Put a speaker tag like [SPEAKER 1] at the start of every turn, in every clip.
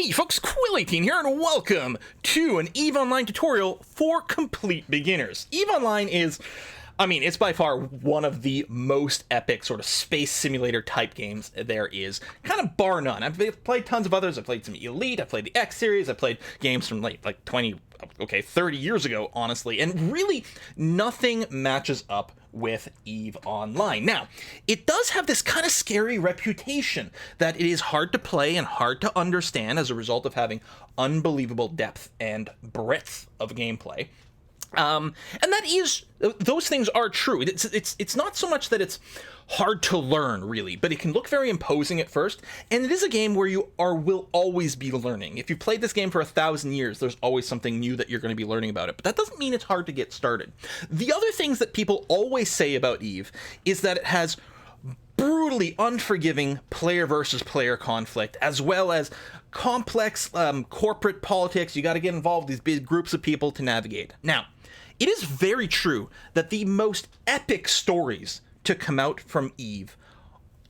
[SPEAKER 1] Hey folks, Quill18 here, and welcome to an EVE Online tutorial for complete beginners. EVE Online is, it's by far one of the most epic sort of space simulator type games there is, kind of bar none. I've played tons of others. I've played some Elite, I've played the X series, I've played games from like 30 years ago, honestly, and really nothing matches up with EVE Online. Now, it does have this kind of scary reputation that it is hard to play and hard to understand as a result of having unbelievable depth and breadth of gameplay. And that is, those things are true. It's not so much that it's hard to learn, really, but it can look very imposing at first, and it is a game where you will always be learning. If you've played this game for 1,000 years, there's always something new that you're going to be learning about it, but that doesn't mean it's hard to get started. The other things that people always say about EVE is that it has brutally unforgiving player versus player conflict, as well as complex corporate politics. You got to get involved with these big groups of people to navigate. Now, it is very true that the most epic stories to come out from EVE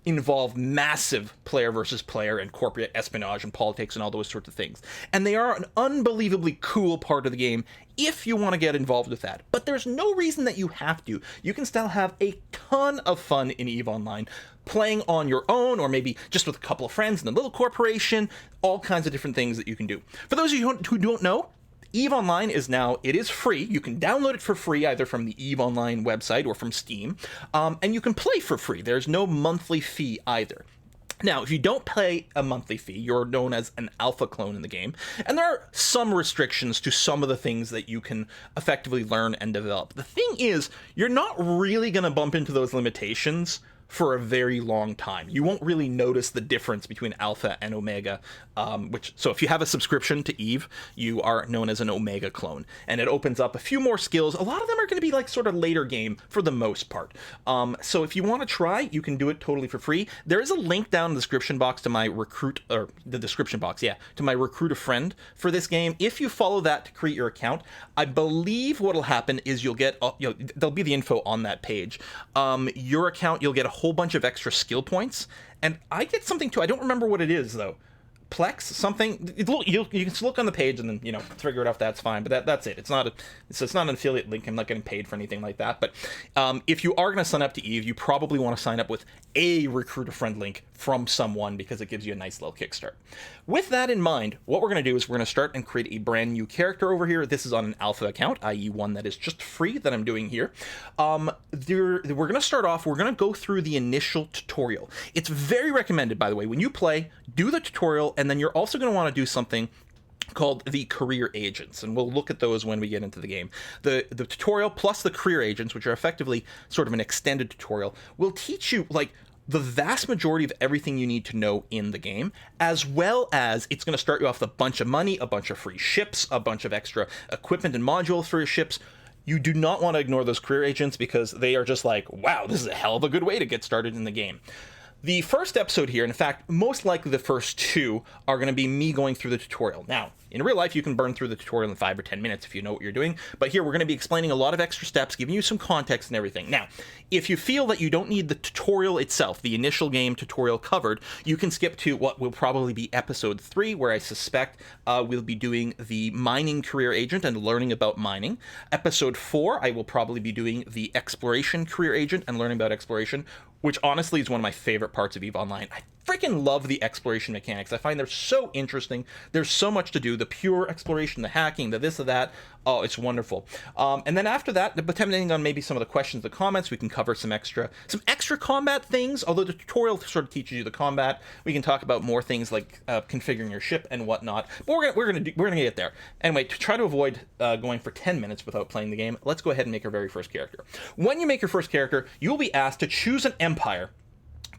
[SPEAKER 1] involve massive player versus player and corporate espionage and politics and all those sorts of things. And they are an unbelievably cool part of the game if you want to get involved with that. But there's no reason that you have to. You can still have a ton of fun in EVE Online, playing on your own or maybe just with a couple of friends in a little corporation, all kinds of different things that you can do. For those of you who don't know, EVE Online it is free. You can download it for free either from the EVE Online website or from Steam, and you can play for free. There's no monthly fee either. Now, if you don't pay a monthly fee, you're known as an alpha clone in the game, and there are some restrictions to some of the things that you can effectively learn and develop. The thing is, you're not really going to bump into those limitations for a very long time. You won't really notice the difference between Alpha and Omega, so if you have a subscription to EVE, you are known as an Omega clone, and it opens up a few more skills. A lot of them are going to be like sort of later game for the most part. So if you want to try, you can do it totally for free. There is a link down in the description box to my recruit a friend for this game. If you follow that to create your account, I believe what'll happen is you'll get, there'll be the info on that page. Your account, you'll get a whole bunch of extra skill points, and I get something too. I don't remember what it is though. Plex something. You can just look on the page and then figure it out if that's fine. But that's it. It's not an affiliate link. I'm not getting paid for anything like that. But if you are going to sign up to EVE, you probably want to sign up with a recruit a friend link from someone because it gives you a nice little kickstart. With that in mind, what we're going to do is we're going to start and create a brand new character over here. This is on an alpha account, i.e. one that is just free that I'm doing here. We're going to start off, we're going to go through the initial tutorial. It's very recommended, by the way, when you play, do the tutorial, and then you're also going to want to do something called the career agents, and we'll look at those when we get into the game. The tutorial plus the career agents, which are effectively sort of an extended tutorial, will teach you like the vast majority of everything you need to know in the game, as well as it's going to start you off with a bunch of money, a bunch of free ships, a bunch of extra equipment and modules for your ships. You do not want to ignore those career agents because they are just like, wow, this is a hell of a good way to get started in the game. The first episode here, and in fact, most likely the first two, are going to be me going through the tutorial. Now, in real life, you can burn through the tutorial in 5 or 10 minutes if you know what you're doing, but here we're going to be explaining a lot of extra steps, giving you some context and everything. Now, if you feel that you don't need the tutorial itself, the initial game tutorial covered, you can skip to what will probably be episode 3, where I suspect we'll be doing the mining career agent and learning about mining. Episode 4, I will probably be doing the exploration career agent and learning about exploration, which honestly is one of my favorite parts of EVE Online. I freaking love the exploration mechanics. I find they're so interesting. There's so much to do. The pure exploration, the hacking, the this or that. Oh, it's wonderful. And then after that, depending on maybe some of the questions, the comments, we can cover some extra combat things. Although the tutorial sort of teaches you the combat, we can talk about more things like configuring your ship and whatnot. But we're gonna get there. Anyway, to try to avoid going for 10 minutes without playing the game, let's go ahead and make our very first character. When you make your first character, you will be asked to choose an empire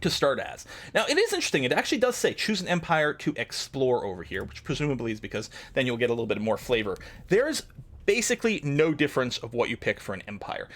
[SPEAKER 1] to start as. Now, it is interesting. It actually does say choose an empire to explore over here, which presumably is because then you'll get a little bit more flavor. There's basically no difference of what you pick for an empire.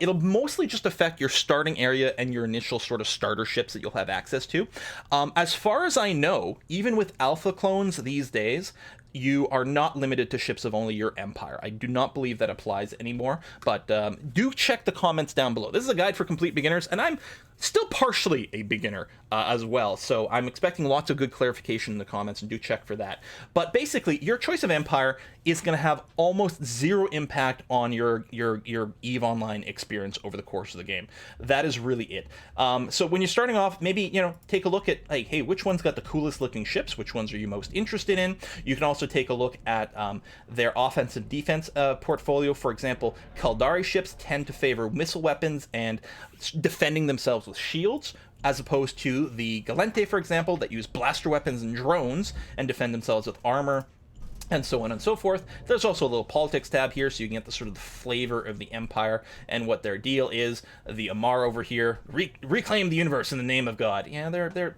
[SPEAKER 1] It'll mostly just affect your starting area and your initial sort of starter ships that you'll have access to. As far as I know, even with alpha clones these days, you are not limited to ships of only your empire. I do not believe that applies anymore, but do check the comments down below. This is a guide for complete beginners, and I'm still partially a beginner as well, so I'm expecting lots of good clarification in the comments, and do check for that. But basically, your choice of empire is going to have almost zero impact on your EVE Online experience over the course of the game. That is really it. So when you're starting off, maybe, take a look at, like, hey, which one's got the coolest looking ships? Which ones are you most interested in? You can also take a look at their offense and defense portfolio. For example, Kaldari ships tend to favor missile weapons and defending themselves with shields, as opposed to the Galente, for example, that use blaster weapons and drones and defend themselves with armor, and so on and so forth. There's also a little politics tab here, so you can get the sort of the flavor of the Empire and what their deal is. The Amar over here, reclaim the universe in the name of God. Yeah, they're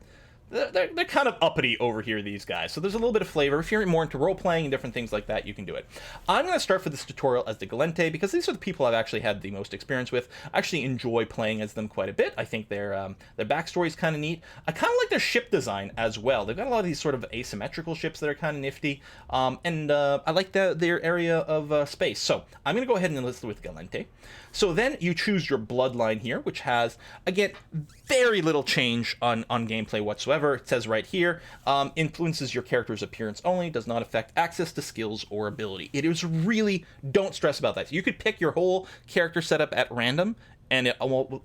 [SPEAKER 1] kind of uppity over here, these guys. So there's a little bit of flavor. If you're more into role-playing and different things like that, you can do it. I'm going to start for this tutorial as the Galente, because these are the people I've actually had the most experience with. I actually enjoy playing as them quite a bit. I think their backstory is kind of neat. I kind of like their ship design as well. They've got a lot of these sort of asymmetrical ships that are kind of nifty, and I like their area of space. So I'm going to go ahead and enlist with Galente. So then you choose your bloodline here, which has, again, very little change on gameplay whatsoever. It says right here, influences your character's appearance only, does not affect access to skills or ability. It is really, don't stress about that. You could pick your whole character setup at random, and it will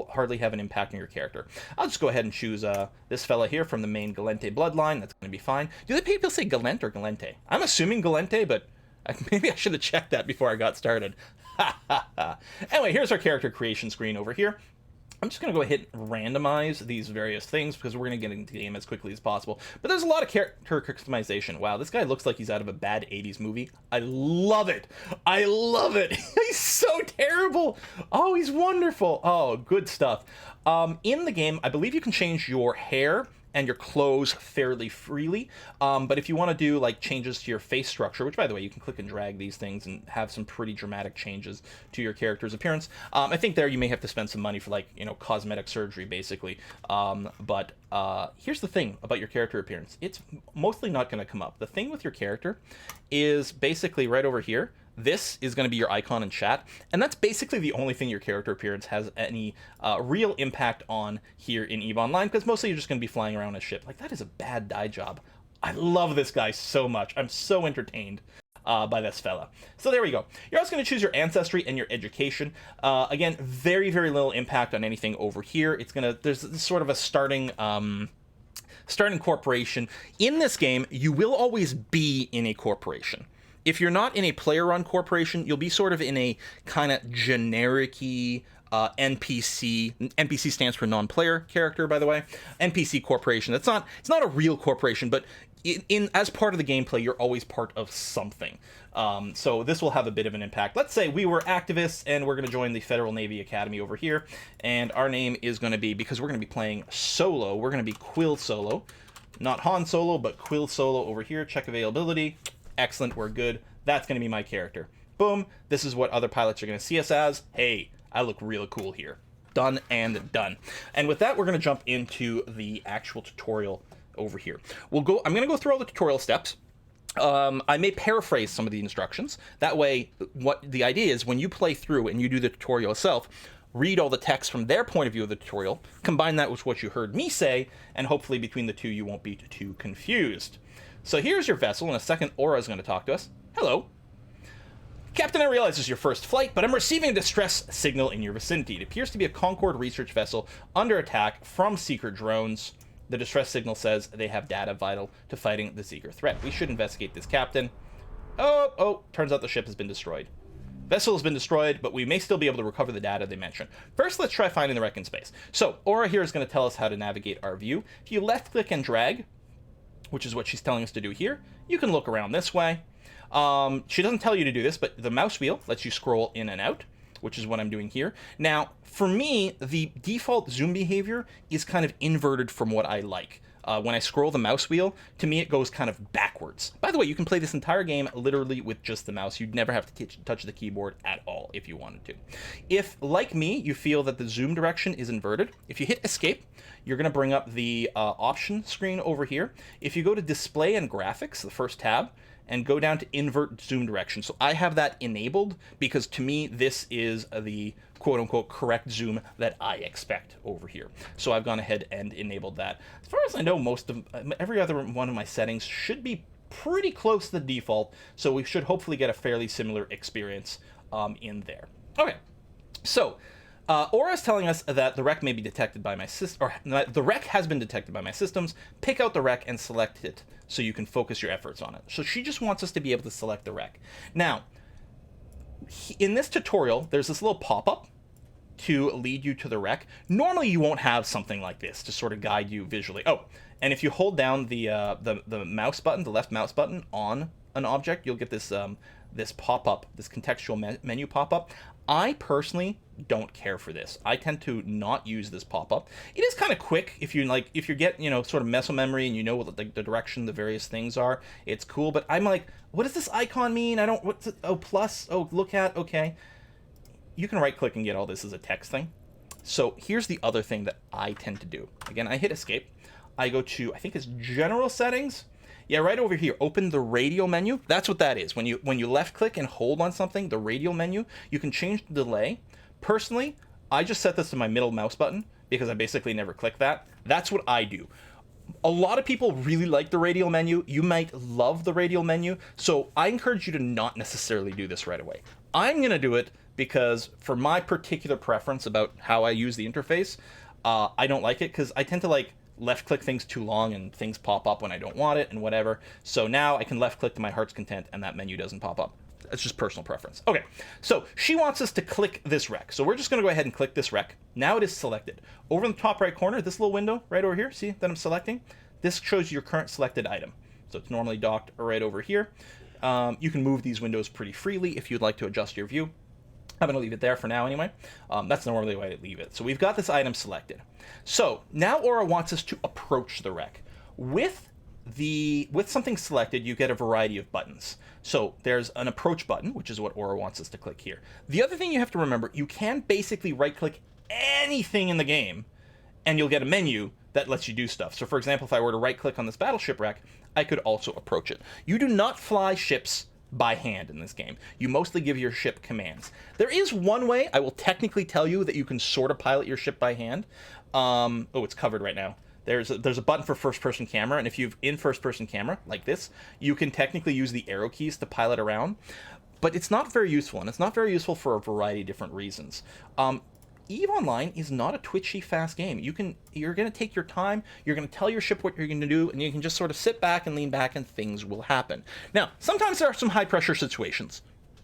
[SPEAKER 1] hardly have an impact on your character. I'll just go ahead and choose this fella here from the main Galente bloodline. That's going to be fine. Do the people say Galente or Galente? I'm assuming Galente, but maybe I should have checked that before I got started. Anyway, here's our character creation screen over here. I'm just going to go ahead and randomize these various things because we're going to get into the game as quickly as possible. But there's a lot of character customization. Wow, this guy looks like he's out of a bad 80s movie. I love it. I love it. He's so terrible. Oh, he's wonderful. Oh, good stuff. In the game, I believe you can change your hair and your clothes fairly freely, but if you want to do like changes to your face structure, which by the way you can click and drag these things and have some pretty dramatic changes to your character's appearance, I think there you may have to spend some money for, like, cosmetic surgery basically, but here's the thing about your character appearance. It's mostly not going to come up. The thing with your character is basically right over here. This is going to be your icon in chat, and that's basically the only thing your character appearance has any real impact on here in EVE Online, because mostly you're just going to be flying around a ship. Like, that is a bad dye job. I love this guy so much. I'm so entertained by this fella. So there we go. You're also going to choose your ancestry and your education. Again, very, very little impact on anything over here. It's going to, there's sort of a starting corporation. In this game, you will always be in a corporation. If you're not in a player-run corporation, you'll be sort of in a kind of generic-y NPC. NPC stands for non-player character, by the way. NPC corporation. It's not a real corporation, but as part of the gameplay, you're always part of something. So this will have a bit of an impact. Let's say we were activists and we're going to join the Federal Navy Academy over here, and our name is going to be, because we're going to be playing solo, we're going to be Quill Solo. Not Han Solo, but Quill Solo over here. Check availability. Excellent, we're good. That's going to be my character. Boom, this is what other pilots are going to see us as. Hey, I look real cool here. Done and done. And with that, we're going to jump into the actual tutorial over here. I'm going to go through all the tutorial steps. I may paraphrase some of the instructions. That way, what the idea is, when you play through and you do the tutorial yourself, read all the text from their point of view of the tutorial, combine that with what you heard me say, and hopefully between the two you won't be too confused. So here's your vessel. In a second, Aura is going to talk to us. Hello. Captain, I realize this is your first flight, but I'm receiving a distress signal in your vicinity. It appears to be a Concord research vessel under attack from Seeker drones. The distress signal says they have data vital to fighting the Seeker threat. We should investigate this, Captain. Oh, turns out the ship has been destroyed. Vessel has been destroyed, but we may still be able to recover the data they mentioned. First, let's try finding the wreck in space. So, Aura here is going to tell us how to navigate our view. If you left-click and drag, which is what she's telling us to do here, you can look around this way. She doesn't tell you to do this, but the mouse wheel lets you scroll in and out, which is what I'm doing here. Now, for me, the default zoom behavior is kind of inverted from what I like. When I scroll the mouse wheel, to me it goes kind of backwards. By the way, you can play this entire game literally with just the mouse. You'd never have to touch the keyboard at all if you wanted to. If, like me, you feel that the zoom direction is inverted, if you hit escape, you're going to bring up the option screen over here. If you go to display and graphics, the first tab, and go down to invert zoom direction. So I have that enabled because to me this is the quote-unquote correct zoom that I expect over here. So I've gone ahead and enabled that. As far as I know, most of every other one of my settings should be pretty close to the default, so we should hopefully get a fairly similar experience in there. Okay, so Aura is telling us that the wreck may be detected by my system, or the wreck has been detected by my systems. Pick out the wreck and select it so you can focus your efforts on it. So she just wants us to be able to select the wreck. Now, in this tutorial, there's this little pop-up to lead you to the wreck. Normally, you won't have something like this to sort of guide you visually. Oh, and if you hold down the mouse button, the left mouse button on an object, you'll get this this pop-up, this contextual menu pop-up. I personally don't care for this. I tend to not use this pop-up. It is kind of quick if you get, sort of muscle memory and you know what the direction the various things are. It's cool, but I'm like, what does this icon mean? I don't, what's it? Oh, plus, oh, look at, okay. You can right click and get all this as a text thing. So here's the other thing that I tend to do. Again, I hit escape. I go to, I think it's general settings. Yeah, right over here, open the radial menu. That's what that is. When you left click and hold on something, the radial menu, you can change the delay. Personally, I just set this to my middle mouse button because I basically never click that. That's what I do. A lot of people really like the radial menu. You might love the radial menu. So I encourage you to not necessarily do this right away. I'm going to do it because for my particular preference about how I use the interface, I don't like it because I tend to left click things too long and things pop up when I don't want it and whatever. So now I can left click to my heart's content and that menu doesn't pop up. It's just personal preference. Okay, so she wants us to click this rec. So we're just going to go ahead and click this rec. Now it is selected. Over in the top right corner, this little window right over here, see that I'm selecting? This shows you your current selected item. So it's normally docked right over here. You can move these windows pretty freely if you'd like to adjust your view. I'm going to leave it there for now anyway. That's normally the way I leave it. So we've got this item selected. So now Aura wants us to approach the wreck. With something selected, you get a variety of buttons. So there's an approach button, which is what Aura wants us to click here. The other thing you have to remember, you can basically right-click anything in the game, and you'll get a menu that lets you do stuff. So for example, if I were to right-click on this battleship wreck, I could also approach it. You do not fly ships by hand in this game. You mostly give your ship commands. There is one way I will technically tell you that you can sort of pilot your ship by hand. Oh, it's covered right now. There's a button for first-person camera, and if you've in first-person camera, like this, you can technically use the arrow keys to pilot around, but it's not very useful, and it's not very useful for a variety of different reasons. EVE Online is not a twitchy, fast game. You're going to take your time, you're going to tell your ship what you're going to do, and you can just sort of sit back and lean back, and things will happen. Now, sometimes there are some high-pressure situations,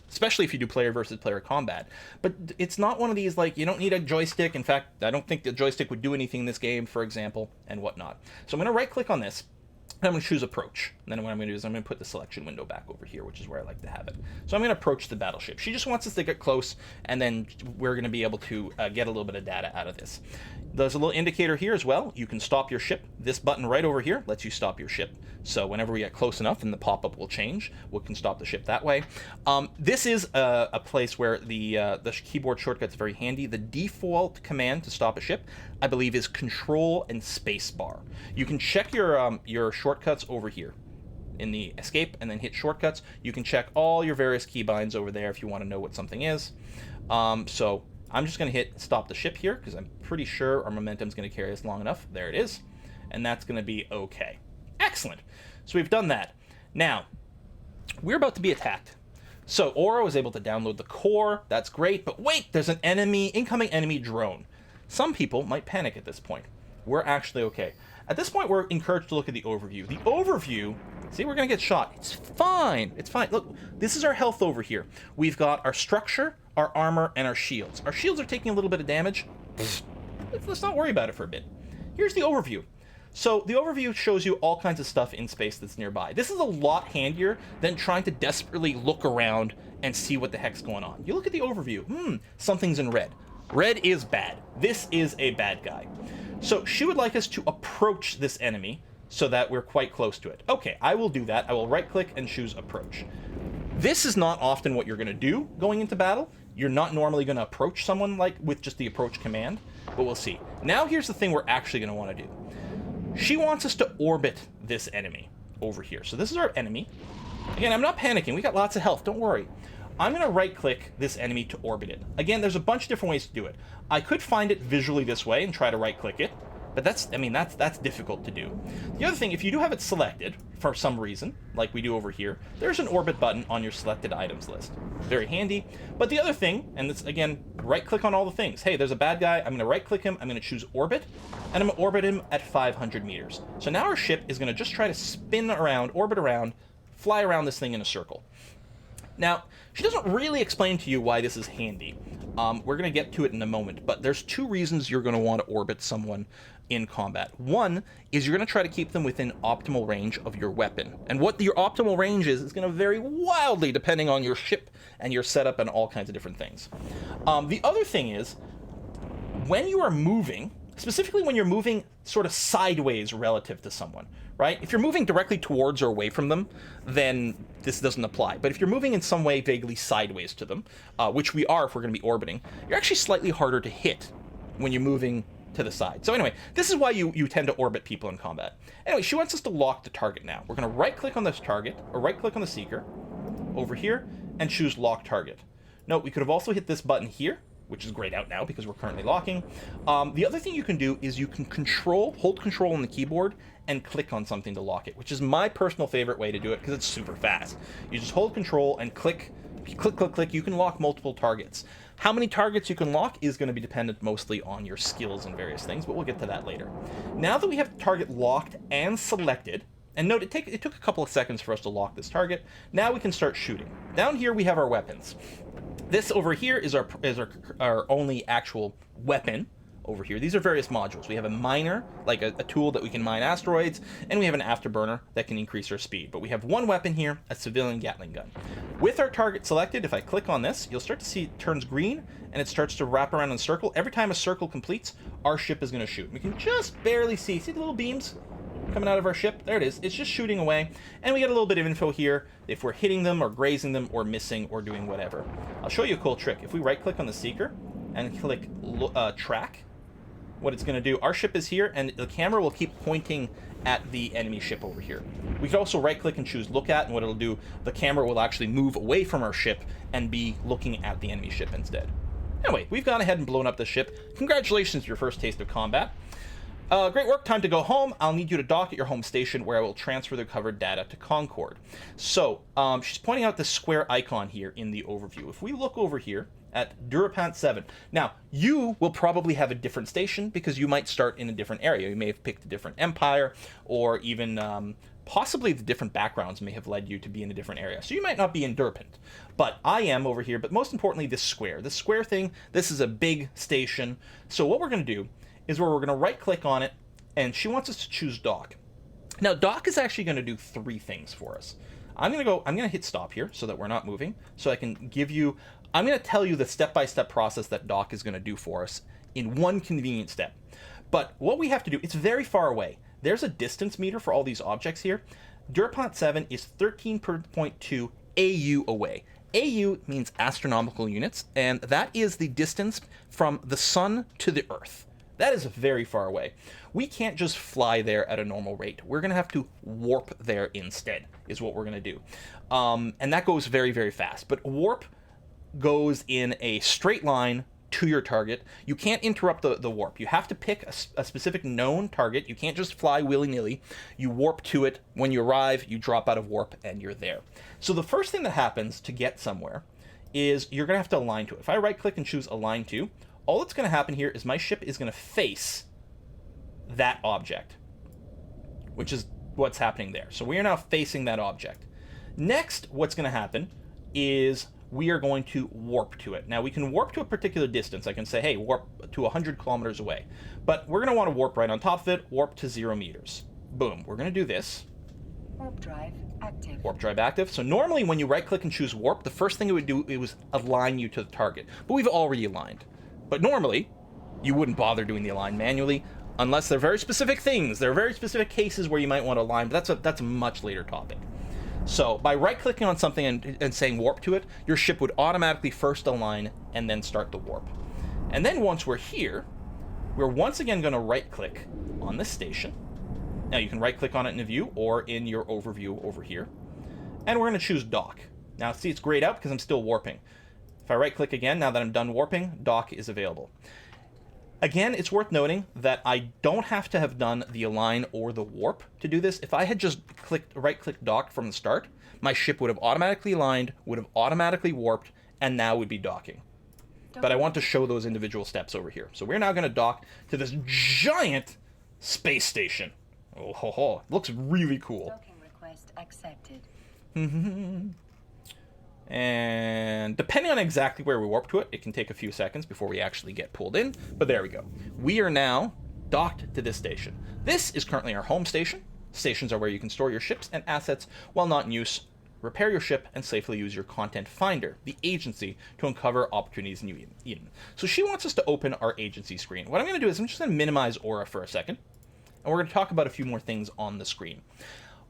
[SPEAKER 1] especially if you do player versus player combat. But it's not one of these, you don't need a joystick. In fact, I don't think the joystick would do anything in this game, for example, and whatnot. So I'm going to right-click on this, and I'm going to choose Approach. And then what I'm going to do is I'm going to put the selection window back over here, which is where I like to have it. So I'm going to approach the battleship. She just wants us to get close, and then we're going to be able to get a little bit of data out of this. There's a little indicator here as well. You can stop your ship. This button right over here lets you stop your ship. So whenever we get close enough, and the pop-up will change, we can stop the ship that way. This is a place where the keyboard shortcut's very handy. The default command to stop a ship, I believe, is Control and Spacebar. You can check your shortcuts over here in the escape, and then hit shortcuts. You can check all your various keybinds over there if you want to know what something is. So I'm just going to hit stop the ship here because I'm pretty sure our momentum's going to carry us long enough. There it is. And that's going to be okay. Excellent. So we've done that. Now, we're about to be attacked. So Aura was able to download the core. That's great. But wait, there's an incoming enemy drone. Some people might panic at this point. We're actually okay. At this point, we're encouraged to look at the overview. The overview, see, we're going to get shot. It's fine. It's fine. Look, this is our health over here. We've got our structure, our armor, and our shields. Our shields are taking a little bit of damage. Let's not worry about it for a bit. Here's the overview. So the overview shows you all kinds of stuff in space that's nearby. This is a lot handier than trying to desperately look around and see what the heck's going on. You look at the overview. Something's in red. Red is bad. This is a bad guy. So she would like us to approach this enemy so that we're quite close to it. Okay, I will do that. I will right-click and choose approach. This is not often what you're going to do going into battle. You're not normally going to approach someone like with just the approach command, but we'll see. Now here's the thing we're actually going to want to do. She wants us to orbit this enemy over here. So this is our enemy. Again, I'm not panicking. We got lots of health. Don't worry. I'm going to right-click this enemy to orbit it. Again, there's a bunch of different ways to do it. I could find it visually this way and try to right-click it, but that's difficult to do. The other thing, if you do have it selected for some reason, like we do over here, there's an orbit button on your selected items list. Very handy. But the other thing, and this again, right-click on all the things. Hey, there's a bad guy. I'm going to right-click him. I'm going to choose orbit, and I'm going to orbit him at 500 meters. So now our ship is going to just try to spin around, orbit around, fly around this thing in a circle. Now, she doesn't really explain to you why this is handy. We're going to get to it in a moment, but there's two reasons you're going to want to orbit someone in combat. One is you're going to try to keep them within optimal range of your weapon. And what your optimal range is going to vary wildly depending on your ship and your setup and all kinds of different things. The other thing is, when you are moving, specifically when you're moving sort of sideways relative to someone, right? If you're moving directly towards or away from them, then this doesn't apply. But if you're moving in some way vaguely sideways to them, which we are if we're going to be orbiting, you're actually slightly harder to hit when you're moving to the side. So anyway, this is why you tend to orbit people in combat. Anyway, she wants us to lock the target now. We're going to right-click on this target, or right-click on the seeker, over here, and choose lock target. Note, we could have also hit this button here, which is grayed out now because we're currently locking. The other thing you can do is you can hold control on the keyboard and click on something to lock it, which is my personal favorite way to do it because it's super fast. You just hold control and click, click, click, click. You can lock multiple targets. How many targets you can lock is going to be dependent mostly on your skills and various things, but we'll get to that later. Now that we have the target locked and selected, and note, it took a couple of seconds for us to lock this target. Now we can start shooting. Down here we have our weapons. This over here is our only actual weapon over here. These are various modules. We have a miner, like a tool that we can mine asteroids, and we have an afterburner that can increase our speed. But we have one weapon here, a civilian Gatling gun. With our target selected, if I click on this, you'll start to see it turns green, and it starts to wrap around in a circle. Every time a circle completes, our ship is going to shoot. We can just barely see the little beams coming out of our ship. There it is. It's just shooting away, and we get a little bit of info here if we're hitting them or grazing them or missing or doing whatever. I'll show you a cool trick. If we right click on the seeker and click track, what it's going to do, our ship is here and the camera will keep pointing at the enemy ship over here. We could also right click and choose look at, and what it'll do, the camera will actually move away from our ship and be looking at the enemy ship instead. Anyway, we've gone ahead and blown up the ship. Congratulations, your first taste of combat. Great work, time to go home. I'll need you to dock at your home station where I will transfer the covered data to Concord. So, she's pointing out this square icon here in the overview. If we look over here at Durapant 7, now, you will probably have a different station because you might start in a different area. You may have picked a different empire, or even possibly the different backgrounds may have led you to be in a different area. So you might not be in Durapant, but I am over here. But most importantly, this square thing, this is a big station. So what we're going to do is where we're going to right click on it, and she wants us to choose dock. Now dock is actually going to do three things for us. I'm going to hit stop here so that we're not moving, so I can give you, I'm going to tell you the step-by-step process that dock is going to do for us in one convenient step. But what we have to do, it's very far away. There's a distance meter for all these objects here. Durapant 7 is 13.2 AU away. AU means astronomical units, and that is the distance from the sun to the Earth. That is very far away. We can't just fly there at a normal rate. We're going to have to warp there instead, is what we're going to do. And that goes very, very fast. But warp goes in a straight line to your target. You can't interrupt the warp. You have to pick a specific known target. You can't just fly willy-nilly. You warp to it. When you arrive, you drop out of warp, and you're there. So the first thing that happens to get somewhere is you're going to have to align to it. If I right-click and choose Align To, all that's going to happen here is my ship is going to face that object, which is what's happening there. So we are now facing that object. Next, what's going to happen is we are going to warp to it. Now, we can warp to a particular distance. I can say, hey, warp to 100 kilometers away. But we're going to want to warp right on top of it, warp to 0 meters. Boom. We're going to do this.
[SPEAKER 2] Warp drive active.
[SPEAKER 1] Warp drive active. So normally when you right-click and choose warp, the first thing it would do, it was align you to the target. But we've already aligned. But normally, you wouldn't bother doing the align manually. unless they're very specific things. There are very specific cases where you might want to align, but that's a much later topic. So by right-clicking on something and saying warp to it, your ship would automatically first align and then start the warp. And then once we're here, we're once again going to right-click on this station. Now you can right-click on it in the view or in your overview over here. And we're going to choose dock. Now see, it's grayed out because I'm still warping. If I right-click again, now that I'm done warping, dock is available. Again, it's worth noting that I don't have to have done the align or the warp to do this. If I had just right-clicked dock from the start, my ship would have automatically aligned, would have automatically warped, and now would be docking. But I want to show those individual steps over here. So we're now going to dock to this giant space station. Oh, ho, ho. It looks really cool.
[SPEAKER 2] Docking request accepted.
[SPEAKER 1] And depending on exactly where we warp to it, it can take a few seconds before we actually get pulled in. But there we go. We are now docked to this station. This is currently our home station. Stations are where you can store your ships and assets while not in use, repair your ship, and safely use your content finder, the agency, to uncover opportunities in Eden. So she wants us to open our agency screen. What I'm going to do is I'm just going to minimize Aura for a second, and we're going to talk about a few more things on the screen.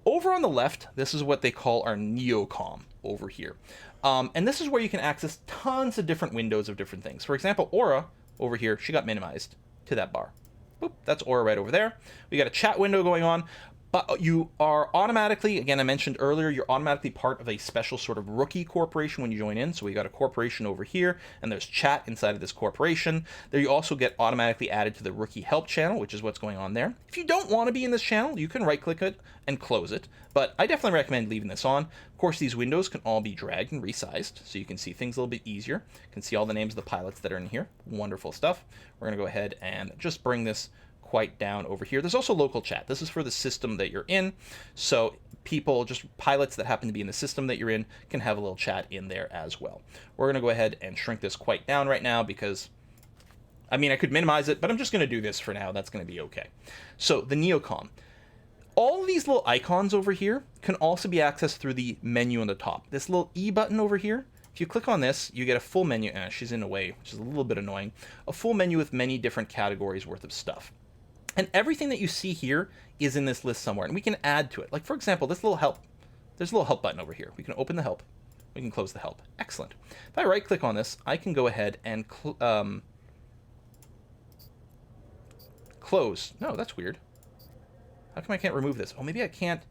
[SPEAKER 1] Over on the left, this is what they call our Neocom over here. And this is where you can access tons of different windows of different things. For example, Aura over here, she got minimized to that bar. Boop, that's Aura right over there. We got a chat window going on. But you are automatically, again, I mentioned earlier, you're automatically part of a special sort of rookie corporation when you join in. So we got a corporation over here, and there's chat inside of this corporation. There you also get automatically added to the rookie help channel, which is what's going on there. If you don't want to be in this channel, you can right-click it and close it. But I definitely recommend leaving this on. Of course, these windows can all be dragged and resized, so you can see things a little bit easier. You can see all the names of the pilots that are in here. Wonderful stuff. We're going to go ahead and just bring this quite down over here. There's also local chat. This is for the system that you're in. So people, just pilots that happen to be in the system that you're in, can have a little chat in there as well. We're going to go ahead and shrink this quite down right now because, I mean, I could minimize it, but I'm just going to do this for now. That's going to be okay. So the Neocom. All of these little icons over here can also be accessed through the menu on the top. This little E button over here, if you click on this, you get a full menu. She's in a way, which is a little bit annoying. A full menu with many different categories worth of stuff. And everything that you see here is in this list somewhere, and we can add to it. Like, for example, this little help. There's a little help button over here. We can open the help. We can close the help. Excellent. If I right-click on this, I can go ahead and close. No, that's weird. How come I can't remove this? Oh, maybe I can't.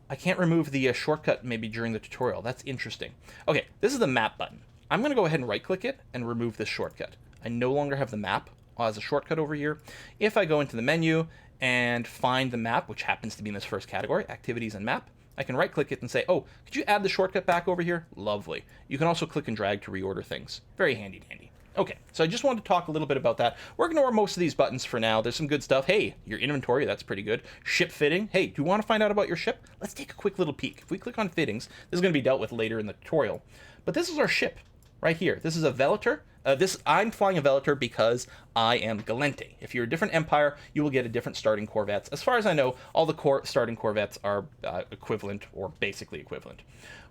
[SPEAKER 1] I can't remove the shortcut maybe during the tutorial. That's interesting. Okay, this is the map button. I'm going to go ahead and right-click it and remove this shortcut. I no longer have the map as a shortcut over here. If I go into the menu and find the map, which happens to be in this first category, activities and map, I can right-click it and say, oh, could you add the shortcut back over here? Lovely. You can also click and drag to reorder things. Very handy dandy. Okay, so I just wanted to talk a little bit about that. We're going to ignore most of these buttons for now. There's some good stuff. Hey, your inventory, that's pretty good. Ship fitting. Hey, do you want to find out about your ship? Let's take a quick little peek. If we click on fittings, this is going to be dealt with later in the tutorial. But this is our ship right here. This is a Velator. I'm flying a Velator because I am Galente. If you're a different empire, you will get a different starting corvettes. As far as I know, all the starting corvettes are equivalent or basically equivalent.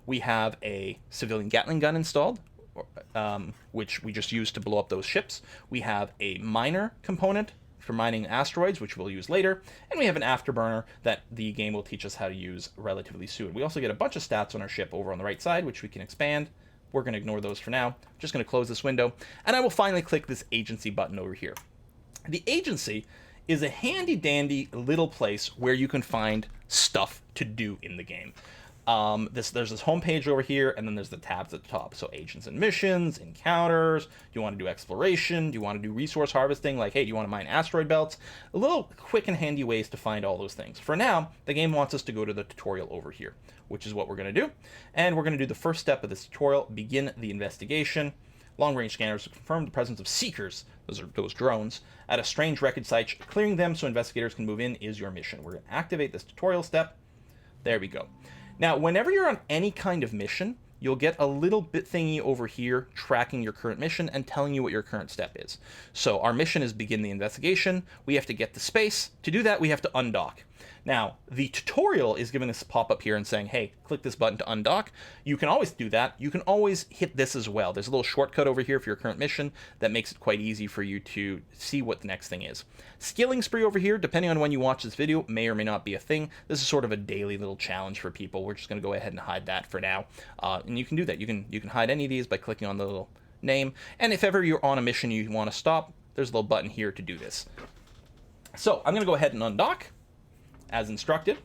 [SPEAKER 1] We have a civilian Gatling gun installed, which we just use to blow up those ships. We have a miner component for mining asteroids, which we'll use later. And we have an afterburner that the game will teach us how to use relatively soon. We also get a bunch of stats on our ship over on the right side, which we can expand. We're going to ignore those for now. I'm just going to close this window, and I will finally click this agency button over here. The agency is a handy-dandy little place where you can find stuff to do in the game. There's this home page over here, and then there's the tabs at the top. So agents and missions, encounters. Do you want to do exploration? Do you want to do resource harvesting? Like, hey, do you want to mine asteroid belts? A little quick and handy ways to find all those things. For now, the game wants us to go to the tutorial over here, which is what we're going to do. And we're going to do the first step of this tutorial, begin the investigation. Long-range scanners confirm the presence of seekers, those drones, at a strange wreckage site. Clearing them so investigators can move in is your mission. We're going to activate this tutorial step. There we go. Now, whenever you're on any kind of mission, you'll get a little bit thingy over here tracking your current mission and telling you what your current step is. So our mission is begin the investigation. We have to get to space. To do that, we have to undock. Now, the tutorial is giving this pop-up here and saying, hey, click this button to undock. You can always do that. You can always hit this as well. There's a little shortcut over here for your current mission that makes it quite easy for you to see what the next thing is. Skilling spree over here, depending on when you watch this video, may or may not be a thing. This is sort of a daily little challenge for people. We're just going to go ahead and hide that for now. And you can do that. You can hide any of these by clicking on the little name. And if ever you're on a mission you want to stop, there's a little button here to do this. So I'm going to go ahead and undock as instructed.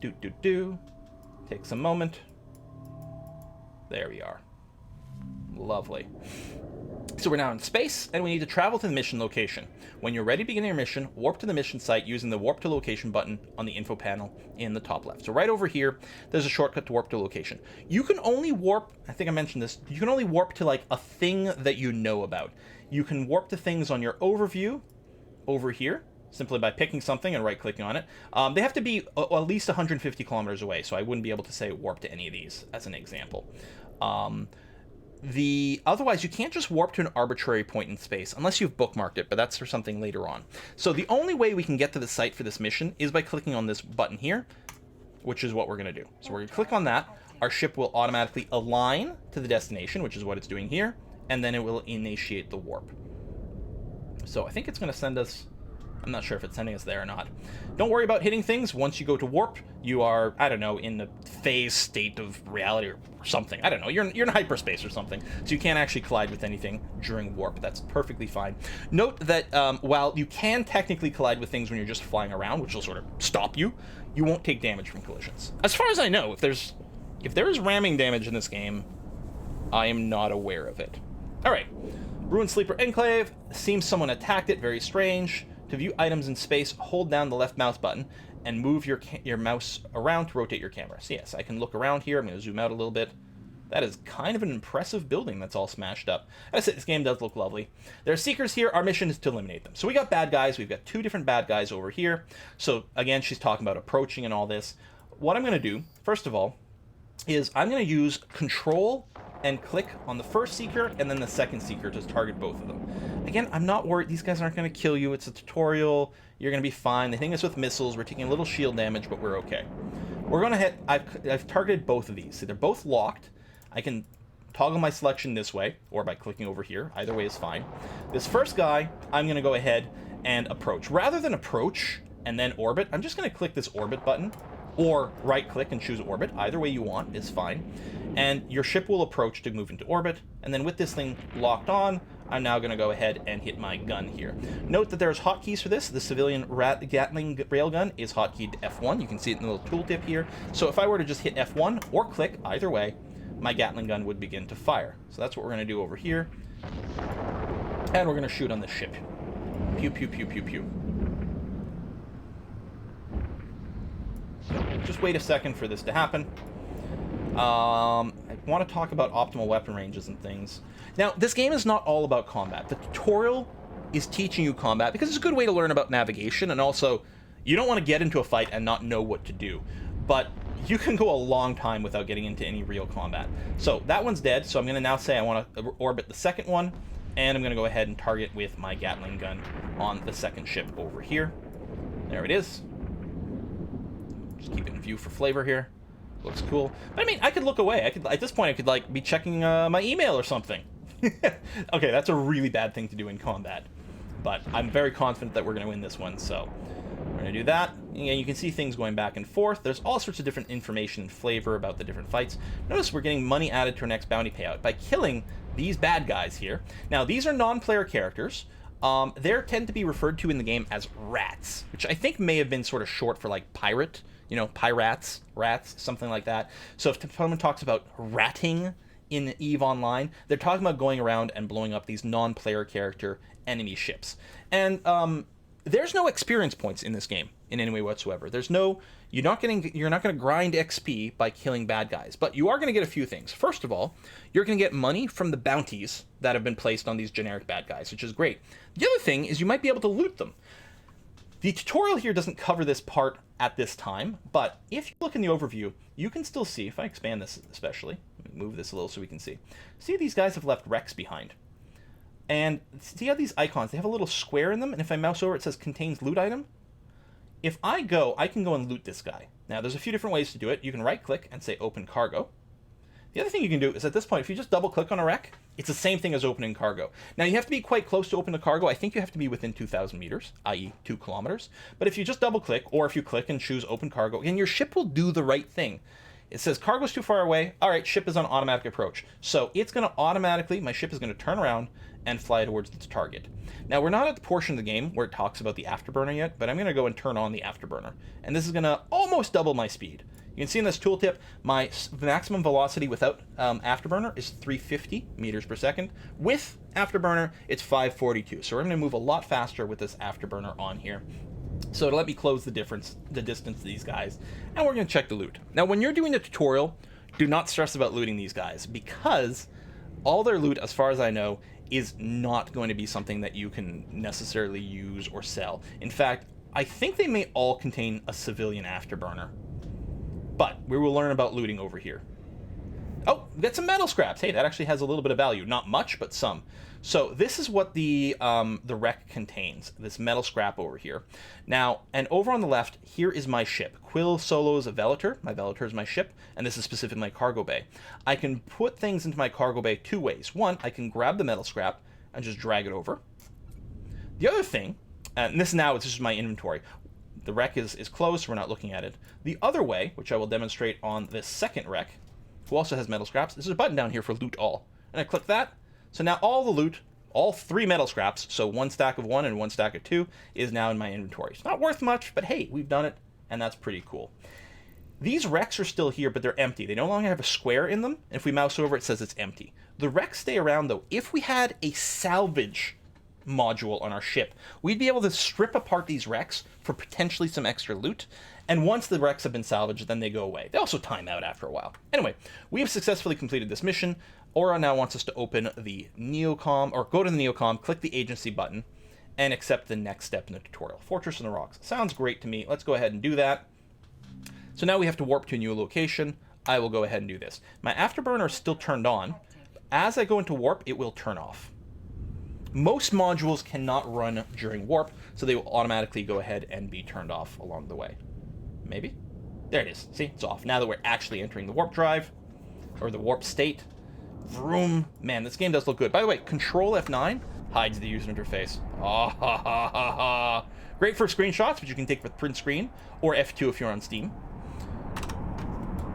[SPEAKER 1] Takes a moment. There we are. Lovely. So we're now in space, and we need to travel to the mission location. When you're ready to begin your mission, warp to the mission site using the warp to location button on the info panel in the top left. So right over here, there's a shortcut to warp to location. You can only warp, I think I mentioned this, you can only warp to like a thing that you know about. You can warp to things on your overview over here, simply by picking something and right-clicking on it. They have to be at least 150 kilometers away, so I wouldn't be able to say warp to any of these as an example. Otherwise, you can't just warp to an arbitrary point in space unless you've bookmarked it, but that's for something later on. So the only way we can get to the site for this mission is by clicking on this button here, which is what we're going to do. So we're going to click on that. Our ship will automatically align to the destination, which is what it's doing here, and then it will initiate the warp. So I think it's going to send us... I'm not sure if it's sending us there or not. Don't worry about hitting things. Once you go to warp, you are, I don't know, in the phase state of reality or something. I don't know. You're in hyperspace or something. So you can't actually collide with anything during warp. That's perfectly fine. Note that while you can technically collide with things when you're just flying around, which will sort of stop you, you won't take damage from collisions. As far as I know, if there is ramming damage in this game, I am not aware of it. All right. Ruined Sleeper Enclave. Seems someone attacked it. Very strange. To view items in space, hold down the left mouse button and move your mouse around to rotate your camera. So yes, I can look around here. I'm going to zoom out a little bit. That is kind of an impressive building that's all smashed up. As I said, this game does look lovely. There are seekers here. Our mission is to eliminate them. So we got bad guys. We've got two different bad guys over here. So again, she's talking about approaching and all this. What I'm going to do, first of all, is I'm going to use Control and click on the first seeker and then the second seeker to target both of them. Again, I'm not worried. These guys aren't going to kill you. It's a tutorial. You're going to be fine. They hit us with missiles. We're taking a little shield damage, but we're okay. We're going to hit... I've targeted both of these. See, they're both locked. I can toggle my selection this way or by clicking over here. Either way is fine. This first guy, I'm going to go ahead and approach. Rather than approach and then orbit, I'm just going to click this orbit button or right-click and choose orbit. Either way you want is fine. And your ship will approach to move into orbit. And then with this thing locked on, I'm now going to go ahead and hit my gun here. Note that there's hotkeys for this. The civilian Gatling railgun is hotkeyed to F1. You can see it in the little tooltip here. So if I were to just hit F1 or click, either way, my Gatling gun would begin to fire. So that's what we're going to do over here. And we're going to shoot on this ship. Pew, pew, pew, pew, pew. Just wait a second for this to happen. I want to talk about optimal weapon ranges and things. Now, this game is not all about combat. The tutorial is teaching you combat because it's a good way to learn about navigation, and also, you don't want to get into a fight and not know what to do. But you can go a long time without getting into any real combat. So that one's dead, so I'm going to now say I want to orbit the second one, and I'm going to go ahead and target with my Gatling gun on the second ship over here. There it is. Just keep it in view for flavor here. Looks cool. But I mean, I could look away. I could, at this point, I could like be checking my email or something. Okay, that's a really bad thing to do in combat. But I'm very confident that we're going to win this one, so we're going to do that. And you can see things going back and forth. There's all sorts of different information and flavor about the different fights. Notice we're getting money added to our next bounty payout by killing these bad guys here. Now, these are non-player characters. They tend to be referred to in the game as rats, which I think may have been sort of short for like pirate. You know, pirates, rats, something like that. So if someone talks about ratting in EVE Online, they're talking about going around and blowing up these non-player character enemy ships. And there's no experience points in this game in any way whatsoever. There's no... You're not going to grind XP by killing bad guys, but you are going to get a few things. First of all, you're going to get money from the bounties that have been placed on these generic bad guys, which is great. The other thing is you might be able to loot them. The tutorial here doesn't cover this part at this time, but if you look in the overview, you can still see, if I expand this especially, let me move this a little so we can see these guys have left wrecks behind. And see how these icons, they have a little square in them, and if I mouse over it says contains loot item? if I can go and loot this guy. Now, there's a few different ways to do it. You can right-click and say Open Cargo. The other thing you can do is at this point, if you just double-click on a wreck, it's the same thing as opening cargo. Now, you have to be quite close to open the cargo. I think you have to be within 2,000 meters, i.e. 2 kilometers. But if you just double-click, or if you click and choose Open Cargo, again, your ship will do the right thing. It says cargo's too far away. All right, ship is on automatic approach. So it's going to automatically, my ship is going to turn around and fly towards its target. Now, we're not at the portion of the game where it talks about the afterburner yet, but I'm going to go and turn on the afterburner. And this is going to almost double my speed. You can see in this tooltip, my maximum velocity without afterburner is 350 meters per second. With afterburner, it's 542. So we're going to move a lot faster with this afterburner on here. So to let me close the distance to these guys, and we're going to check the loot. Now, when you're doing the tutorial, do not stress about looting these guys, because all their loot, as far as I know, is not going to be something that you can necessarily use or sell. In fact, I think they may all contain a civilian afterburner. But we will learn about looting over here. Oh, we got some metal scraps. Hey, that actually has a little bit of value. Not much, but some. So this is what the wreck contains, this metal scrap over here. Now, and over on the left, here is my ship. Quill Solo's Velator. My Velator is my ship, and this is specifically my cargo bay. I can put things into my cargo bay two ways. One, I can grab the metal scrap and just drag it over. The other thing, and this is my inventory. The wreck is closed, so we're not looking at it. The other way, which I will demonstrate on this second wreck, who also has metal scraps, there's a button down here for loot all. And I click that, so now all the loot, all 3 metal scraps, so 1 stack of 1 and 1 stack of 2, is now in my inventory. It's not worth much, but hey, we've done it, and that's pretty cool. These wrecks are still here, but they're empty. They no longer have a square in them, and if we mouse over, it says it's empty. The wrecks stay around, though. If we had a salvage module on our ship, we'd be able to strip apart these wrecks for potentially some extra loot, and once the wrecks have been salvaged, then they go away. They also time out after a while. Anyway, we have successfully completed this mission. Aura now wants us to open the Neocom, or go to the Neocom, click the agency button, and accept the next step in the tutorial. Fortress in the Rocks. Sounds great to me. Let's go ahead and do that. So now we have to warp to a new location. I will go ahead and do this. My afterburner is still turned on. As I go into warp, it will turn off. Most modules cannot run during warp, so they will automatically go ahead and be turned off along the way. Maybe? There it is. See? It's off. Now that we're actually entering the warp drive, or the warp state. Vroom. Man, this game does look good. By the way, Control F9 hides the user interface. Ah, ha, ha, ha, ha. Great for screenshots, which you can take with print screen, or F2 if you're on Steam.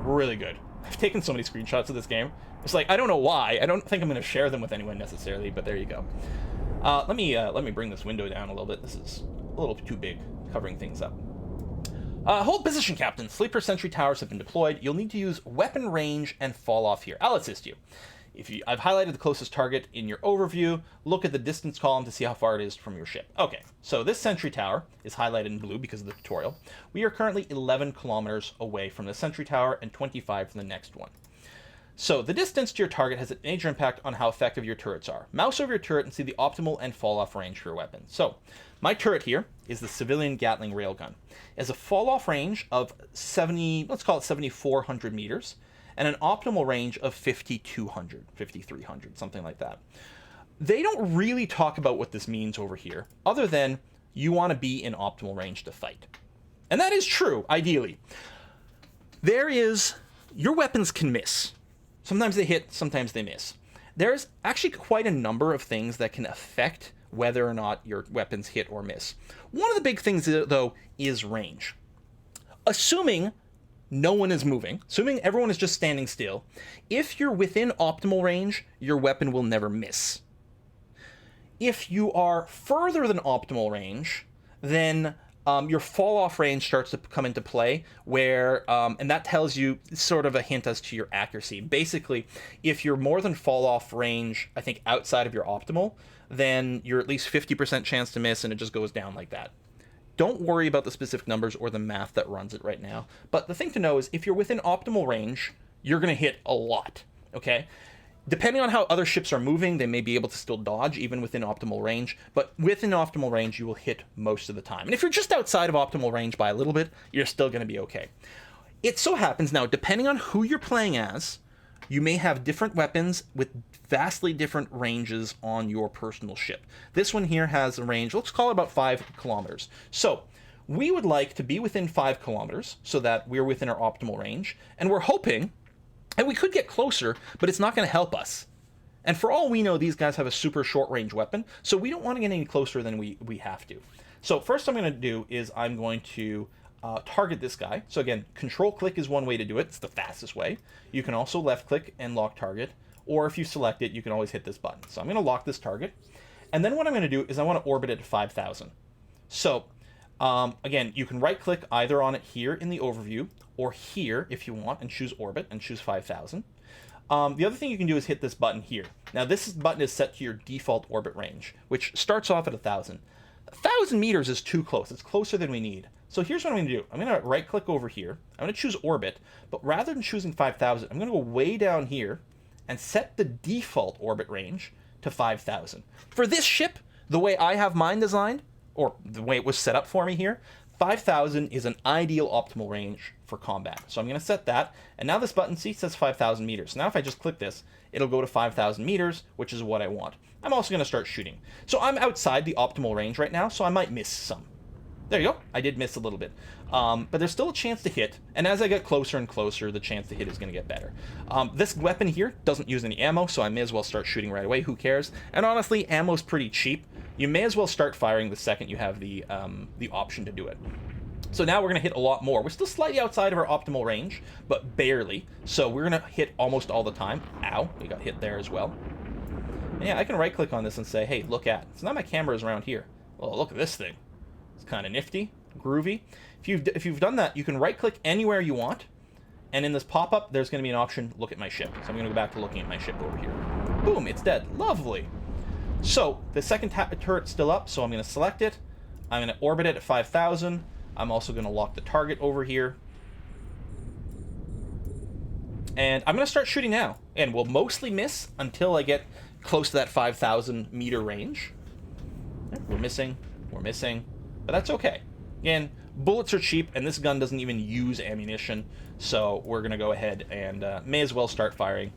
[SPEAKER 1] Really good. I've taken so many screenshots of this game. It's like, I don't know why. I don't think I'm going to share them with anyone necessarily, but there you go. Let me bring this window down a little bit. This is a little too big, covering things up. Hold position, Captain. Sleeper sentry towers have been deployed. You'll need to use weapon range and fall off here. I'll assist you. I've highlighted the closest target in your overview. Look at the distance column to see how far it is from your ship. Okay, so this sentry tower is highlighted in blue because of the tutorial. We are currently 11 kilometers away from the sentry tower and 25 from the next one. So the distance to your target has a major impact on how effective your turrets are. Mouse over your turret and see the optimal and fall-off range for your weapon. So my turret here is the civilian Gatling railgun. It has a fall-off range of 7,400 meters, and an optimal range of 5,200, 5,300, something like that. They don't really talk about what this means over here, other than you want to be in optimal range to fight. And that is true, ideally. Your weapons can miss. Sometimes they hit, sometimes they miss. There's actually quite a number of things that can affect whether or not your weapons hit or miss. One of the big things, though, is range. Assuming no one is moving, assuming everyone is just standing still, if you're within optimal range, your weapon will never miss. If you are further than optimal range, then your fall-off range starts to come into play, where, and that tells you sort of a hint as to your accuracy. Basically, if you're more than fall-off range, I think, outside of your optimal, then you're at least 50% chance to miss, and it just goes down like that. Don't worry about the specific numbers or the math that runs it right now. But the thing to know is, if you're within optimal range, you're going to hit a lot, okay? Depending on how other ships are moving, they may be able to still dodge even within optimal range, but within optimal range, you will hit most of the time. And if you're just outside of optimal range by a little bit, you're still going to be okay. It so happens now, depending on who you're playing as, you may have different weapons with vastly different ranges on your personal ship. This one here has a range, let's call it about 5 kilometers. So we would like to be within 5 kilometers so that we're within our optimal range. And we're hoping, and we could get closer, but it's not going to help us. And for all we know, these guys have a super short range weapon, so we don't want to get any closer than we have to. So first I'm going to do is I'm going to target this guy. So again, control click is one way to do it. It's the fastest way. You can also left click and lock target, or if you select it, you can always hit this button. So I'm going to lock this target. And then what I'm going to do is I want to orbit it at 5,000. So again, you can right click either on it here in the overview or here if you want and choose orbit and choose 5,000. The other thing you can do is hit this button here. Now this button is set to your default orbit range, which starts off at 1,000. 1,000 meters is too close. It's closer than we need. So here's what I'm going to do. I'm going to right click over here. I'm going to choose orbit, but rather than choosing 5,000, I'm going to go way down here and set the default orbit range to 5,000. For this ship, the way I have mine designed, or the way it was set up for me here, 5,000 is an ideal optimal range for combat. So I'm going to set that, and now this button, see, says 5,000 meters. Now if I just click this, it'll go to 5,000 meters, which is what I want. I'm also going to start shooting. So I'm outside the optimal range right now, so I might miss some. There you go. I did miss a little bit. But there's still a chance to hit, and as I get closer and closer, the chance to hit is going to get better. This weapon here doesn't use any ammo, so I may as well start shooting right away. Who cares? And honestly, ammo's pretty cheap. You may as well start firing the second you have the option to do it. So now we're going to hit a lot more. We're still slightly outside of our optimal range, but barely. So we're going to hit almost all the time. Ow, we got hit there as well. And yeah, I can right-click on this and say, hey, look at. So now my camera is around here. Well, look at this thing. It's kind of nifty, groovy. If you've done that, you can right-click anywhere you want, and in this pop-up, there's going to be an option, look at my ship. So I'm going to go back to looking at my ship over here. Boom, it's dead. Lovely. So the second turret's still up, so I'm going to select it. I'm going to orbit it at 5,000. I'm also going to lock the target over here. And I'm going to start shooting now. And we'll mostly miss until I get close to that 5,000 meter range. We're missing. But that's okay. Again, bullets are cheap, and this gun doesn't even use ammunition. So we're going to go ahead and may as well start firing.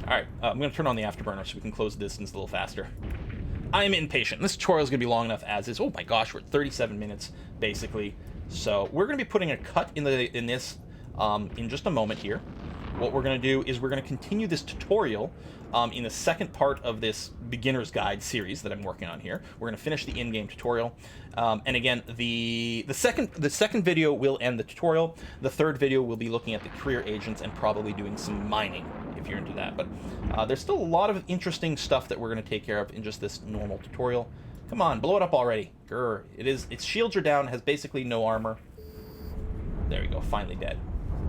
[SPEAKER 1] Alright, I'm going to turn on the afterburner so we can close the distance a little faster. I am impatient. This tutorial is going to be long enough as is. Oh my gosh, we're at 37 minutes, basically. So we're going to be putting a cut in this in just a moment here. What we're going to do is we're going to continue this tutorial in the second part of this beginner's guide series that I'm working on here. We're going to finish the in-game tutorial. And again, the second video will end the tutorial. The third video will be looking at the career agents and probably doing some mining, if you're into that. But there's still a lot of interesting stuff that we're going to take care of in just this normal tutorial. Come on, blow it up already. Grr. Its shields are down, has basically no armor. There we go, finally dead.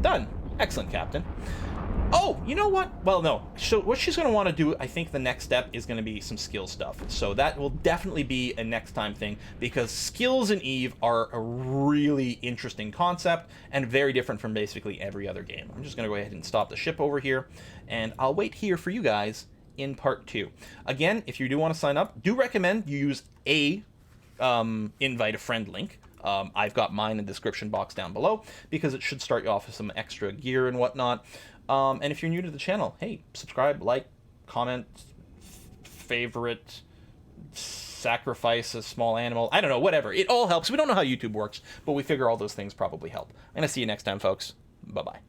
[SPEAKER 1] Done. Excellent, Captain. Oh, you know what? Well, no. So what she's going to want to do, I think the next step is going to be some skill stuff. So that will definitely be a next time thing, because skills in EVE are a really interesting concept and very different from basically every other game. I'm just going to go ahead and stop the ship over here, and I'll wait here for you guys in part 2. Again, if you do want to sign up, do recommend you use a invite a friend link. I've got mine in the description box down below, because it should start you off with some extra gear and whatnot. And if you're new to the channel, hey, subscribe, like, comment, favorite, sacrifice a small animal. I don't know, whatever. It all helps. We don't know how YouTube works, but we figure all those things probably help. I'm going to see you next time, folks. Bye-bye.